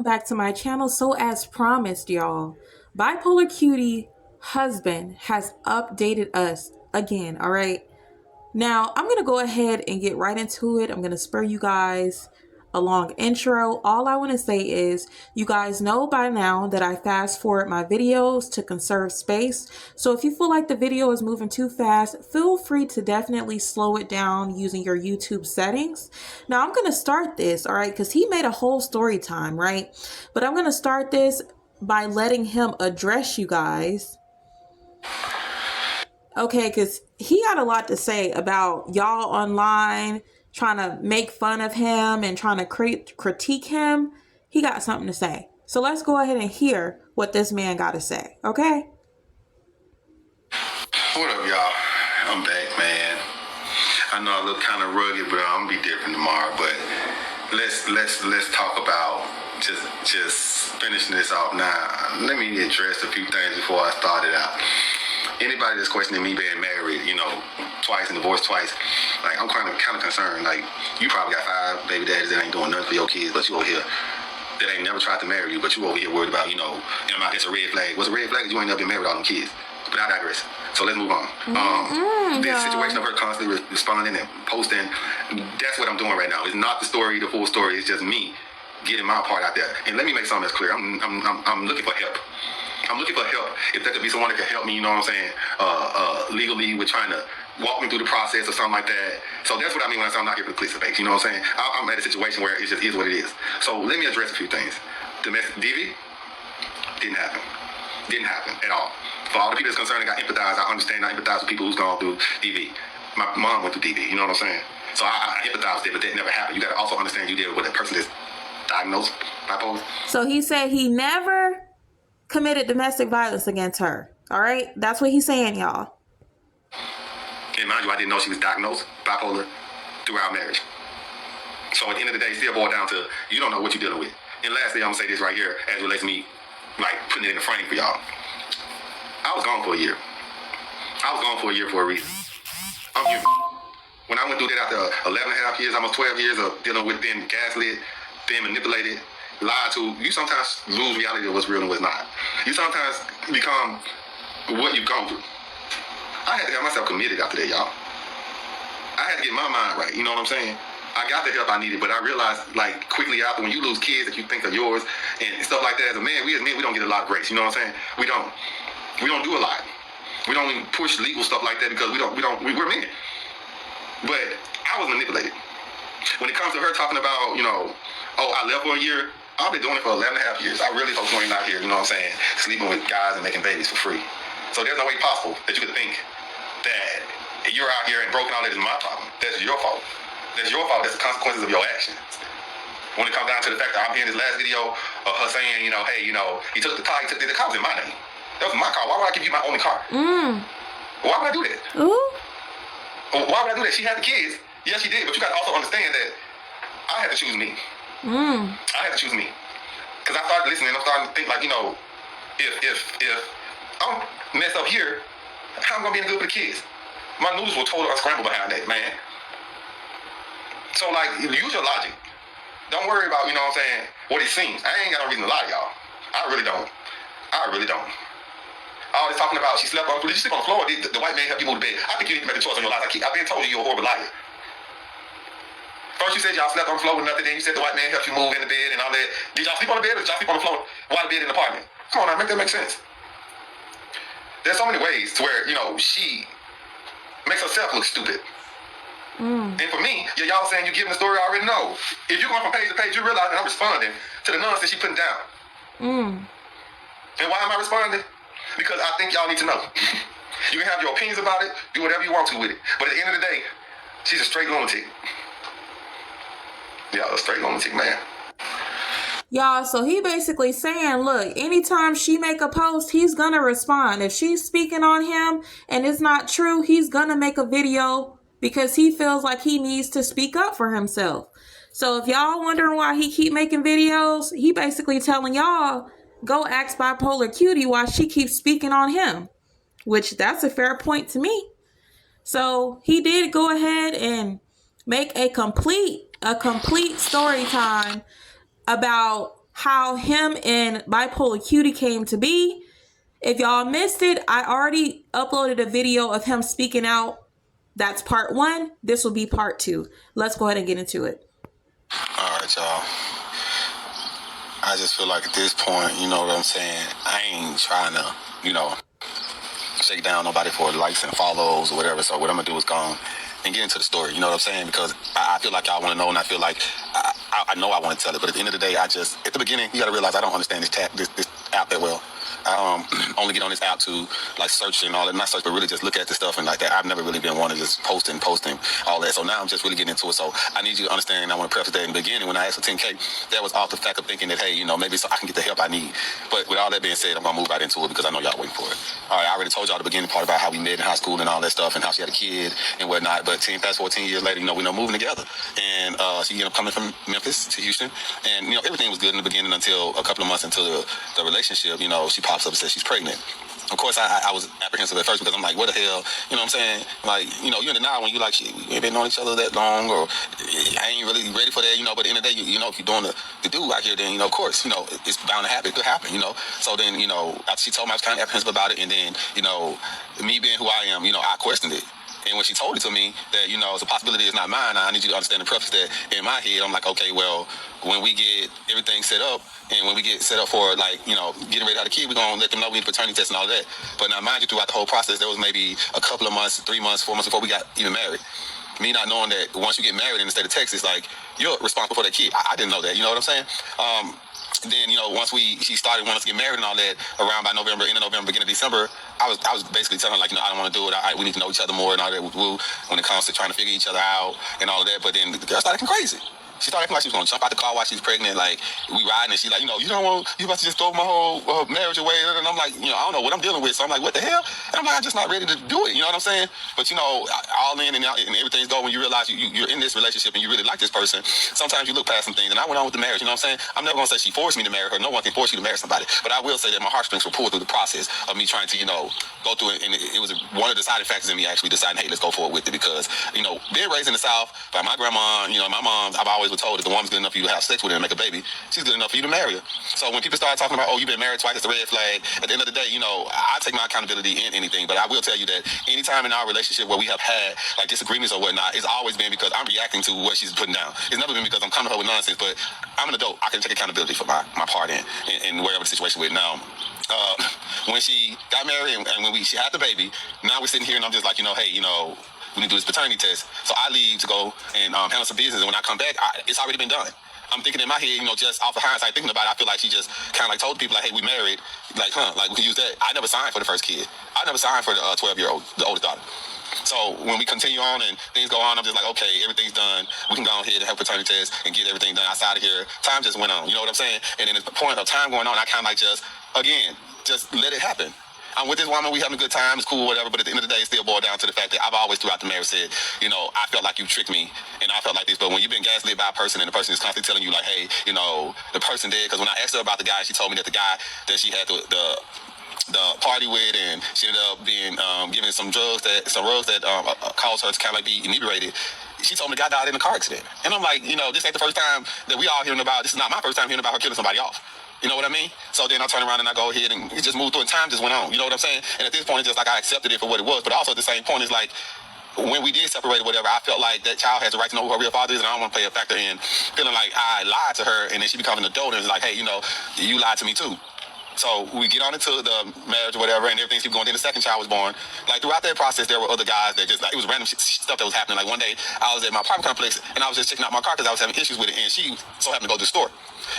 back to my channel. So as promised, y'all, Bipolar Cutie husband has updated us again. All right, now I'm gonna go ahead and get right into it. I'm gonna spare you guys a long intro. All I want to say is, you guys know by now that I fast forward my videos to conserve space. So if you feel like the video is moving too fast, feel free to definitely slow it down using your YouTube settings. Now I'm going to start this, all right, because he made a whole story time, right? But I'm going to start this by letting him address you guys. Okay, because he had a lot to say about y'all online trying to make fun of him and trying to critique him. He got something to say. So let's go ahead and hear what this man got to say, okay? What up, y'all? I'm back, man. I know I look kind of rugged, but I'm gonna be different tomorrow. But let's talk about just finishing this off now. Let me address a few things before I start it out. Anybody that's questioning me being married, twice and divorced twice, like, I'm kind of concerned. Like, you probably got 5 baby daddies that ain't doing nothing for your kids, but you over here that ain't never tried to marry you, but you over here worried about, it's a red flag. What's a red flag? You ain't never been married with all them kids. But I digress. So let's move on. This situation of her constantly responding and posting, that's what I'm doing right now. It's not the story, the full story. It's just me getting my part out there. And let me make something that's clear. I'm looking for help. I'm looking for help. If there could be someone that could help me, legally with trying to walk me through the process or something like that. So that's what I mean when I say I'm not here for the clicks and fakes. You know what I'm saying? I'm at a situation where it just is what it is. So let me address a few things. Domestic DV didn't happen. Didn't happen at all. For all the people that's concerned and got empathize, I understand. I empathize with people who's gone through DV. My mom went through DV. You know what I'm saying? So I empathize with it, but that never happened. You got to also understand you deal with a person that's diagnosed bipolar. So he said he never committed domestic violence against her. All right? That's what he's saying, y'all. And mind you, I didn't know she was diagnosed bipolar through our marriage. So at the end of the day, it still boils down to, you don't know what you're dealing with. And lastly, I'm going to say this right here as it relates to me, like, putting it in the frame for y'all. I was gone for a year. I was gone for a year for a reason. I'm human. When I went through that after 11 and a half years, almost 12 years of dealing with being gaslit, being manipulated, lied to, you sometimes lose reality of what's real and what's not. You sometimes become what you've gone through. I had to have myself committed after that, y'all. I had to get my mind right, you know what I'm saying? I got the help I needed, but I realized, like, quickly after, when you lose kids that you think are yours and stuff like that, as a man, we don't get a lot of grace, you know what I'm saying? We don't do a lot. We don't even push legal stuff like that because we're men. But I was manipulated. When it comes to her talking about, I left for a year, I've been doing it for 11 and a half years. I really hope you ain't out here, you know what I'm saying, sleeping with guys and making babies for free. So there's no way possible that you could think that you're out here and broken all that is my problem. That's your fault. That's your fault. That's the consequences of your actions. When it comes down to the fact that I'm hearing this last video of her saying, hey, he took the car, the car was in my name. That was my car. Why would I give you my only car? Why would I do that? Ooh. Why would I do that? She had the kids. Yes, she did. But you got to also understand that I had to choose me. I had to choose me. Because I started listening. I'm starting to think, like, if I'm messed up here, how am I going to be any good for the kids? My noodles were total unscrambled behind that, man. So, like, use your logic. Don't worry about, what it seems. I ain't got no reason to lie to y'all. I really don't. All this talking about she slept on, did you sleep on the floor? Did the white man help you move to bed? I think you need to make a choice on your life. I've been told you're a horrible liar. First you said y'all slept on the floor with nothing, then you said the white man helped you move in the bed and all that. Did y'all sleep on the bed or did y'all sleep on the floor? Why the bed in the apartment? Come on now, make that make sense. There's so many ways to where, she makes herself look stupid. And for me, y'all saying you're giving the story, I already know. If you're going from page to page, you realize that I'm responding to the nonsense she's putting down. And why am I responding? Because I think y'all need to know. You can have your opinions about it, do whatever you want to with it. But at the end of the day, she's a straight lunatic. Yeah, a straight lunatic, man. Y'all, so he basically saying, look, anytime she make a post, he's gonna respond. If she's speaking on him and it's not true, he's gonna make a video because he feels like he needs to speak up for himself. So if y'all wondering why he keep making videos, he basically telling y'all, go ask Bipolar Cutie why she keeps speaking on him, which that's a fair point to me. So he did go ahead and make a complete story time about how him and Bipolar Cutie came to be. If y'all missed it, I already uploaded a video of him speaking out. That's part 1. This will be part 2. Let's go ahead and get into it. All right, y'all. I just feel like at this point, you know what I'm saying? I ain't trying to, shake down nobody for likes and follows or whatever. So what I'm going to do is go on and get into the story. You know what I'm saying? Because I feel like y'all want to know, and I feel like I know I want to tell it. But at the end of the day, at the beginning, you got to realize I don't understand this app that well. I only get on this app to like search and all that, not search, but really just look at the stuff and like that. I've never really been one to just posting all that. So now I'm just really getting into it. So I need you to understand. And I want to preface that in the beginning when I asked for 10K, that was off the fact of thinking that hey, maybe so I can get the help I need. But with all that being said, I'm gonna move right into it because I know y'all waiting for it. All right, I already told y'all the beginning part about how we met in high school and all that stuff and how she had a kid and whatnot. But fast forward 10 years later, we know moving together, and she ended up coming from Memphis to Houston, and everything was good in the beginning until a couple of months into the relationship. She pops up and says she's pregnant. Of course, I was apprehensive at first because I'm like, what the hell? You know what I'm saying? Like, you're in denial when you like, shit, we ain't been knowing each other that long, or I ain't really ready for that, but at the end of the day, if you're doing the do out here, then, of course, it's bound to happen. It could happen, So then, after she told me, I was kind of apprehensive about it, and then, me being who I am, I questioned it. And when she told it to me that, it's a possibility, it's not mine, I need you to understand the preface that in my head, I'm like, okay, well, when we get everything set up, and when we get set up for, like, getting ready to have a kid, we're going to let them know we need paternity tests and all that. But now, mind you, throughout the whole process, there was maybe a couple of months, 3 months, 4 months before we got even married. Me not knowing that once you get married in the state of Texas, like, you're responsible for that kid. I didn't know that, you know what I'm saying? Then, once she started wanting us to get married and all that, around by November, end of November, beginning of December, I was basically telling her, like, I don't want to do it. We need to know each other more and all that when it comes to trying to figure each other out and all of that. But then the girl started acting crazy. She started acting like she was going to jump out the car while she was pregnant. Like, we riding, and she's like, you about to just throw my whole marriage away. And I'm like, I don't know what I'm dealing with. So I'm like, what the hell? And I'm like, I'm just not ready to do it. You know what I'm saying? But, all in and out, and everything's going, when you realize you're in this relationship and you really like this person, sometimes you look past some things. And I went on with the marriage, you know what I'm saying? I'm never going to say she forced me to marry her. No one can force you to marry somebody. But I will say that my heartstrings were pulled through the process of me trying to, go through it. And it was one of the deciding factors in me actually deciding, hey, let's go forward with it. Because, being raised in the South by my grandma, my mom, I've always been told that the woman's good enough for you to have sex with her and make a baby, she's good enough for you to marry her. So when people start talking about, oh, you've been married twice, it's a red flag. At the end of the day, I take my accountability in anything. But I will tell you that anytime in our relationship where we have had like disagreements or whatnot, it's always been because I'm reacting to what she's putting down. It's never been because I'm coming to her with nonsense. But I'm an adult. I can take accountability for my part in whatever the situation with now. When she got married and when she had the baby, now we're sitting here and I'm just like, hey, we need to do this paternity test. So I leave to go and handle some business. And when I come back, it's already been done. I'm thinking in my head, just off of hindsight, thinking about it, I feel like she just kind of like told people like, hey, we married. Like, like we can use that. I never signed for the first kid. I never signed for the 12-year-old, the oldest daughter. So when we continue on and things go on, I'm just like, okay, everything's done. We can go ahead and have paternity test and get everything done outside of here. Time just went on. You know what I'm saying? And then at the point of time going on, I kind of like just let it happen. I'm with this woman, we having a good time, it's cool, whatever, but at the end of the day, it still boiled down to the fact that I've always throughout the marriage said, I felt like you tricked me, and I felt like this, but when you've been gaslit by a person and the person is constantly telling you like, hey, the person did, because when I asked her about the guy, she told me that the guy that she had the party with, and she ended up being given some drugs that caused her to kind of like be inebriated. She told me the guy died in a car accident. And I'm like, this ain't the first time that we all hearing about, this is not my first time hearing about her killing somebody off. You know what I mean? So then I turn around and I go ahead and it just moved through and time just went on. You know what I'm saying? And at this point, it's just like I accepted it for what it was. But also at the same point, it's like when we did separate or whatever, I felt like that child has the right to know who her real father is. And I don't want to play a factor in feeling like I lied to her and then she becomes an adult and it's like, hey, you lied to me too. So we get on into the marriage or whatever, and everything keeps going. Then the second child was born. Like throughout that process, there were other guys that just like it was random stuff that was happening. Like one day, I was at my apartment complex and I was just checking out my car because I was having issues with it, and she so happened to go to the store.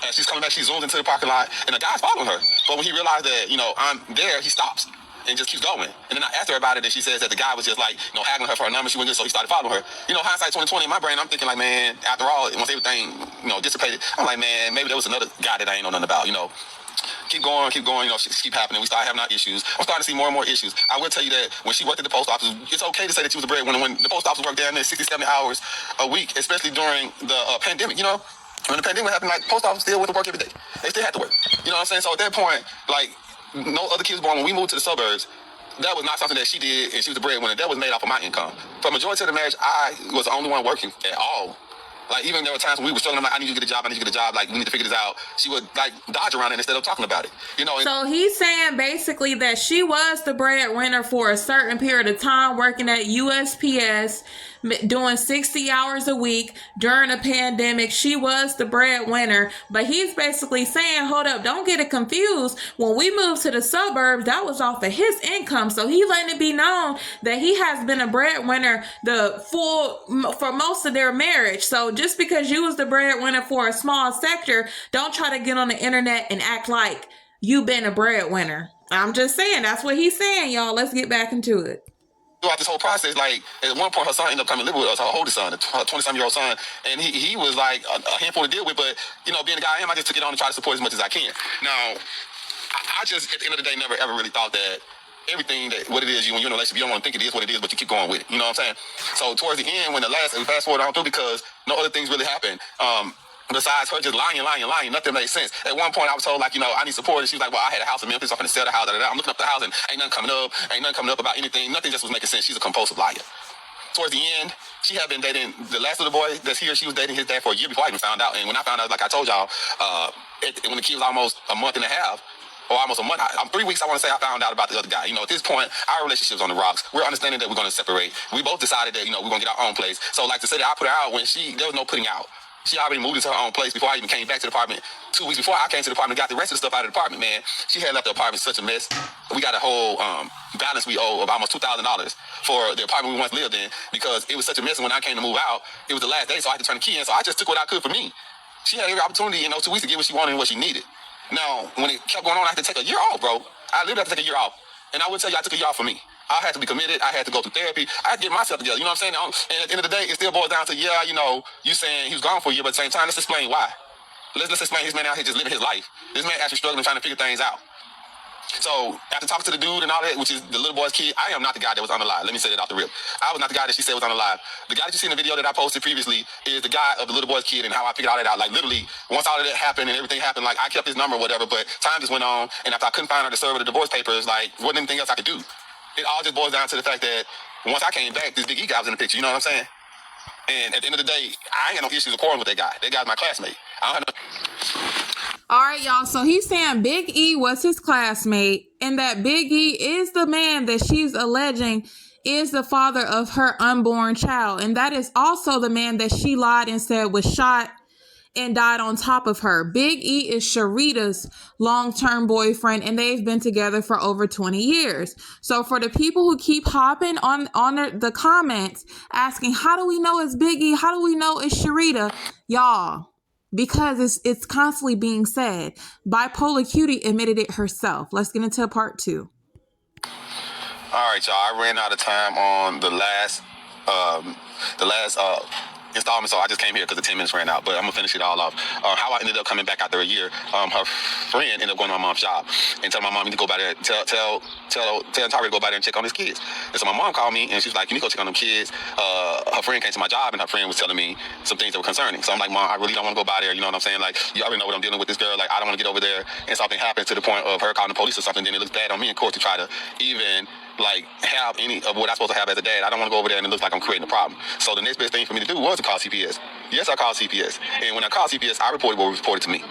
And she's coming back, she zooms into the parking lot, and the guy's following her. But when he realized that I'm there, he stops and just keeps going. And then I asked her about it, and she says that the guy was just like haggling her for her number. She wouldn't, so he started following her. Hindsight 2020 in my brain, I'm thinking like, man, after all, once everything dissipated, I'm like, man, maybe there was another guy that I ain't know nothing about. Keep going, keep happening. We start having our issues. I'm starting to see more and more issues. I will tell you that when she worked at the post office, it's okay to say that she was a breadwinner. When the post office worked down there 60, 70 hours a week, especially during the pandemic, when the pandemic happened, like post office still went to work every day. They still had to work. You know what I'm saying? So at that point, like no other kids born when we moved to the suburbs, that was not something that she did and she was a breadwinner. That was made off of my income. For the majority of the marriage, I was the only one working at all. Like, even there were times when we were struggling, I'm like, I need you to get a job, I need you to get a job, like, we need to figure this out. She would, like, dodge around it instead of talking about it, you know? So he's saying basically that she was the breadwinner for a certain period of time, working at USPS, doing 60 hours a week during a pandemic. She was the breadwinner, but he's basically saying, hold up, don't get it confused. When we moved to the suburbs, that was off of his income. So he letting it be known that he has been a breadwinner for most of their marriage. So just because you was the breadwinner for a small sector, don't try to get on the internet and act like you been a breadwinner. I'm just saying, that's what he's saying, y'all. Let's get back into it. Throughout this whole process, like, at one point, her son ended up coming to live with us, her oldest son, a 20-some-year-old son, and he was, like, a handful to deal with, but, you know, being the guy I am, I just took it on and tried to support as much as I can. Now, I just, at the end of the day, never, ever really thought that everything that, what it is, when you're in a relationship, you don't want to think it is what it is, but you keep going with it, you know what I'm saying? So, towards the end, when we fast forward on through, because no other things really happened, besides her just lying, nothing made sense. At one point, I was told, like, you know, I need support. And she was like, well, I had a house in Memphis. I'm going to sell the house. I'm looking up the house, and ain't nothing coming up about anything. Nothing just was making sense. She's a compulsive liar. Towards the end, she had been dating the last little boy that's here. She was dating his dad for a year before I even found out. And when I found out, like I told y'all, when the kid was almost a month and a half, or almost a month, 3 weeks, I want to say, I found out about the other guy. You know, at this point, our relationship's on the rocks. We're understanding that we're going to separate. We both decided that, you know, we're going to get our own place. So, like, to say that I put her out when there was no putting out. She already moved into her own place before I even came back to the apartment. 2 weeks before I came to the apartment, got the rest of the stuff out of the apartment, man. She had left the apartment such a mess. We got a whole balance we owe of almost $2,000 for the apartment we once lived in, because it was such a mess. And when I came to move out, it was the last day, so I had to turn the key in. So I just took what I could for me. She had every opportunity in those 2 weeks to get what she wanted and what she needed. Now, when it kept going on, I had to take a year off, bro. I literally had to take a year off. And I will tell you, I took a year off for me. I had to be committed. I had to go through therapy. I had to get myself together. You know what I'm saying? And at the end of the day, it still boils down to, yeah, you know, you saying he was gone for a year, but at the same time, let's explain why. Let's explain his man out here just living his life. This man actually struggling, trying to figure things out. So, after talking to the dude and all that, which is the little boy's kid, I am not the guy that was unalive. Let me say that off the rip. I was not the guy that she said was unalive. The guy that you see in the video that I posted previously is the guy of the little boy's kid, and how I figured all that out. Like, literally, once all of that happened and everything happened, like, I kept his number or whatever, but time just went on, and after I couldn't find her to serve her the divorce papers, like, wasn't anything else I could do. It all just boils down to the fact that once I came back, this Big E guy was in the picture, you know what I'm saying? And at the end of the day, I ain't got no issues of quarreling with that guy. That guy's my classmate. I don't have no... All right, y'all. So he's saying Big E was his classmate, and that Big E is the man that she's alleging is the father of her unborn child. And that is also the man that she lied and said was shot and died on top of her. Big E is Sharita's long-term boyfriend, and they've been together for over 20 years. So for the people who keep hopping on the comments asking, how do we know it's Big E? How do we know it's Sharita? Y'all, because it's constantly being said. Bipolar Cutie admitted it herself. Let's get into part 2. All right, y'all. I ran out of time on the last installment, so I just came here because the 10 minutes ran out, but I'm gonna finish it all off. How I ended up coming back after a year. Her friend ended up going to my mom's job and telling my mom, you need to go by there, tell Tari to go by there and check on his kids. And so my mom called me and she was like, you need to go check on them kids. Her friend came to my job and her friend was telling me some things that were concerning. So I'm like, Mom, I really don't want to go by there. You know what I'm saying? Like, you already know what I'm dealing with this girl. Like, I don't want to get over there and something happens to the point of her calling the police or something. Then it looks bad on me in court to try to even like have any of what I'm supposed to have as a dad. I don't want to go over there and it looks like I'm creating a problem. So the next best thing for me to do was to call CPS. Yes, I called CPS. And when I called CPS, I reported what was reported to me.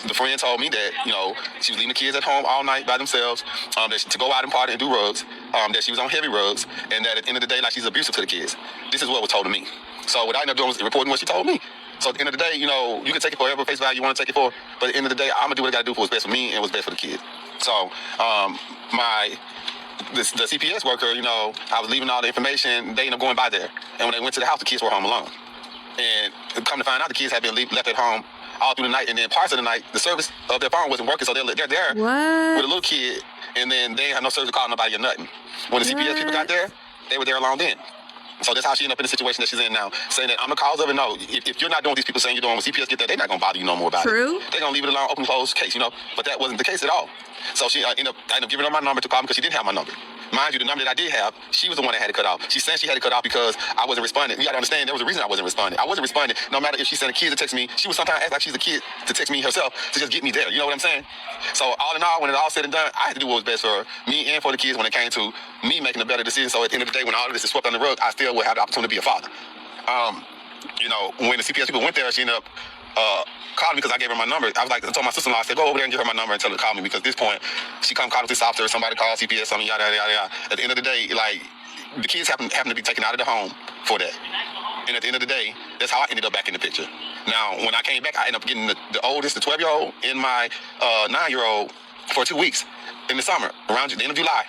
The friend told me that, you know, she was leaving the kids at home all night by themselves, to go out and party and do rugs, that she was on heavy rugs, and that at the end of the day, like, she's abusive to the kids. This is what was told to me. So what I ended up doing was reporting what she told me. So at the end of the day, you know, you can take it for whatever face value you want to take it for, but at the end of the day, I'm going to do what I got to do for what's best for me and what's best for the kid. So the CPS worker, you know, I was leaving all the information. They ended up going by there. And when they went to the house, the kids were home alone. And come to find out, the kids had been left at home all through the night. And then parts of the night, the service of their phone wasn't working. So they're there with a little kid. And then they ain't have no service to call nobody or nothing. When the CPS people got there, they were there alone then. So that's how she ended up in the situation that she's in now, saying that I'm the cause of it. No, if you're not doing what these people saying you're doing, when CPS get there, they're not going to bother you no more about it. They're going to leave it alone, open, closed case, you know. But that wasn't the case at all. So she ended up giving her my number to call me because she didn't have my number. Mind you, the number that I did have, she was the one that had to cut off. She said she had to cut off because I wasn't responding. You got to understand, there was a reason I wasn't responding. I wasn't responding. No matter if she sent a kid to text me, she would sometimes act like she's a kid to text me herself to just get me there. You know what I'm saying? So all in all, when it all said and done, I had to do what was best for me and for the kids when it came to me making a better decision. So at the end of the day, when all of this is swept on the rug, I still would have the opportunity to be a father. You know, when the CPS people went there, she ended up calling me because I gave her my number. I was like, I told my sister-in-law, I said, go over there and give her my number and tell her to call me, because at this point, she come call the police officer, somebody call CPS, something, yada, yada, yada. At the end of the day, like, the kids happen to be taken out of the home for that. And at the end of the day, that's how I ended up back in the picture. Now, when I came back, I ended up getting the oldest, the 12-year-old, and my 9-year-old for 2 weeks in the summer, around the end of July.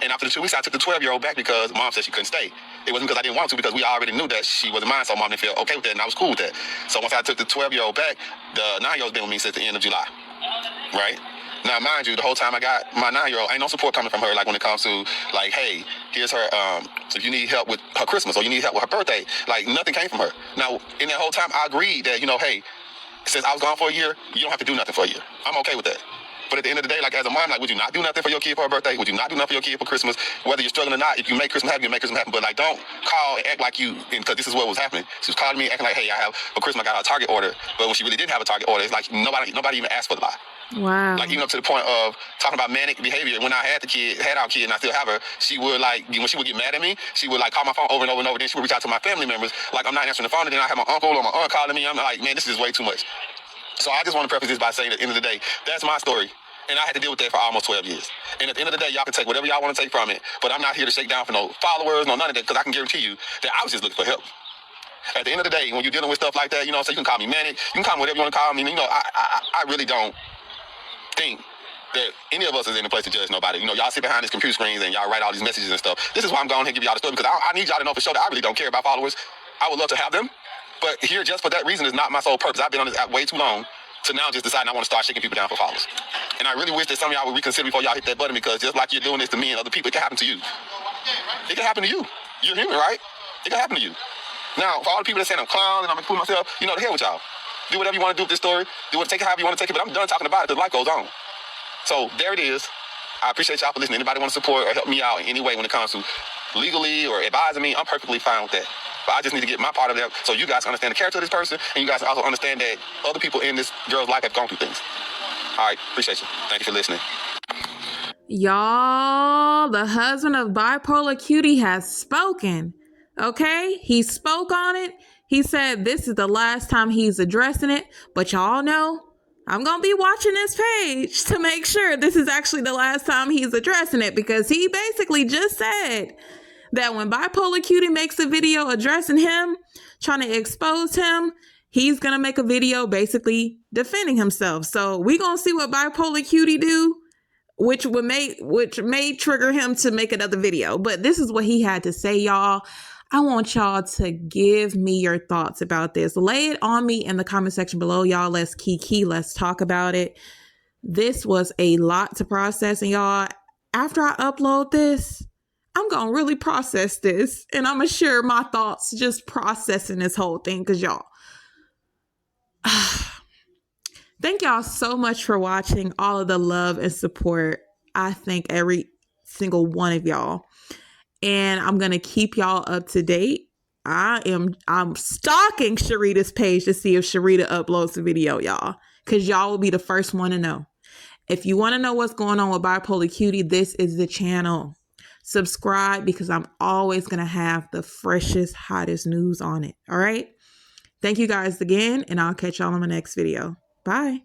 And after the 2 weeks, I took the 12-year-old back because mom said she couldn't stay. It wasn't because I didn't want to, because we already knew that she wasn't mine, so mom didn't feel okay with that, and I was cool with that. So once I took the 12-year-old back, the 9-year-old's been with me since the end of July, right? Now, mind you, the whole time I got my 9-year-old, ain't no support coming from her, like when it comes to, like, hey, here's her, if you need help with her Christmas or you need help with her birthday, like, nothing came from her. Now, in that whole time, I agreed that, you know, hey, since I was gone for a year, you don't have to do nothing for a year. I'm okay with that. But at the end of the day, like, as a mom, like, would you not do nothing for your kid for her birthday? Would you not do nothing for your kid for Christmas? Whether you're struggling or not, if you make Christmas happen, you make Christmas happen. But, like, don't call and act like you, because this is what was happening. She was calling me, acting like, hey, I have, for Christmas, I got a Target order. But when she really didn't have a Target order, it's like nobody even asked for the lie. Wow. Like, even up to the point of talking about manic behavior. When I had our kid, and I still have her, she would, like, when she would get mad at me, she would, like, call my phone over and over and over. Then she would reach out to my family members, like, I'm not answering the phone, and then I have my uncle or my aunt calling me. I'm like, man, this is way too much. So I just want to preface this by saying, at the end of the day, that's my story. And I had to deal with that for almost 12 years. And at the end of the day, y'all can take whatever y'all want to take from it. But I'm not here to shake down for no followers, no none of that, because I can guarantee you that I was just looking for help. At the end of the day, when you're dealing with stuff like that, you know, so you can call me manic, you can call me whatever you want to call me. You know, I really don't think that any of us is in a place to judge nobody. You know, y'all sit behind these computer screens and y'all write all these messages and stuff. This is why I'm going ahead and give y'all the story, because I need y'all to know for sure that I really don't care about followers. I would love to have them, but here just for that reason is not my sole purpose. I've been on this app way too long to now just deciding I want to start shaking people down for followers. And I really wish that some of y'all would reconsider before y'all hit that button, because just like you're doing this to me and other people, it can happen to you. It can happen to you. You're human, right? It can happen to you. Now, for all the people that say I'm clown and I'm including myself, you know, the hell with y'all. Do whatever you want to do with this story. Take it however you want to take it, but I'm done talking about it because life goes on. So there it is. I appreciate y'all for listening. Anybody want to support or help me out in any way when it comes to legally or advising me, I'm perfectly fine with that. But I just need to get my part of that so you guys understand the character of this person, and you guys also understand that other people in this girl's life have gone through things. All right, appreciate you. Thank you for listening. Y'all, the husband of Bipolar Cutie has spoken. Okay? He spoke on it. He said this is the last time he's addressing it. But y'all know, I'm going to be watching this page to make sure this is actually the last time he's addressing it, because he basically just said that when Bipolar Cutie makes a video addressing him, trying to expose him, he's going to make a video basically defending himself. So we going to see what Bipolar Cutie do, which may trigger him to make another video. But this is what he had to say, y'all. I want y'all to give me your thoughts about this. Lay it on me in the comment section below, y'all. Let's kiki. Let's talk about it. This was a lot to process, and y'all, after I upload this, I'm going to really process this, and I'm going to share my thoughts just processing this whole thing, because y'all, thank y'all so much for watching, all of the love and support. I thank every single one of y'all, and I'm going to keep y'all up to date. I'm stalking Sharita's page to see if Sharita uploads a video, y'all, because y'all will be the first one to know. If you want to know what's going on with Bipolar Cutie, this is the channel. Subscribe, because I'm always going to have the freshest, hottest news on it. All right. Thank you guys again, and I'll catch y'all in my next video. Bye.